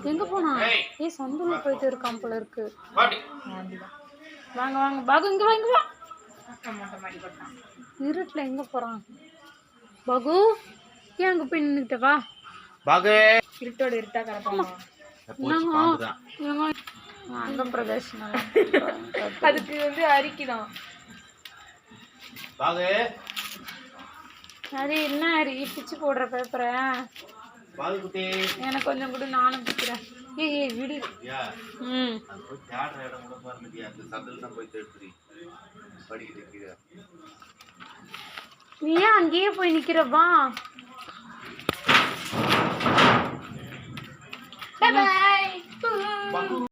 எங்க போனா? சந்துல போயிட்டு இருக்கான் போல இருக்கு. வாங்க வாங்க பாகு, இங்க வாங்க வா. இருட்டுல எங்க போறான் பாகு? ஏன் அங்க போய் நின்னுக்கிட்ட? வா பாகு. இருட்டோட இருட்டா கிடப்பாமா. அங்க பிரதர்ஷனம் அதுக்கு அரிக்குதான். பாகு அது என்ன அரி பிச்சு போடுற பேப்பரை பாகு குட்டி எனக்கு கொஞ்சம் கூட நானும் பிச்சுறேன். ஏய் விடு. தேடுற இடம் கூட பாருங்க, அந்த சந்தில் தான் போய் தேடுறீ படிக்கிட்டு. நீ ஏன் அங்கேயே போய் நிக்கிறப்பா? By by.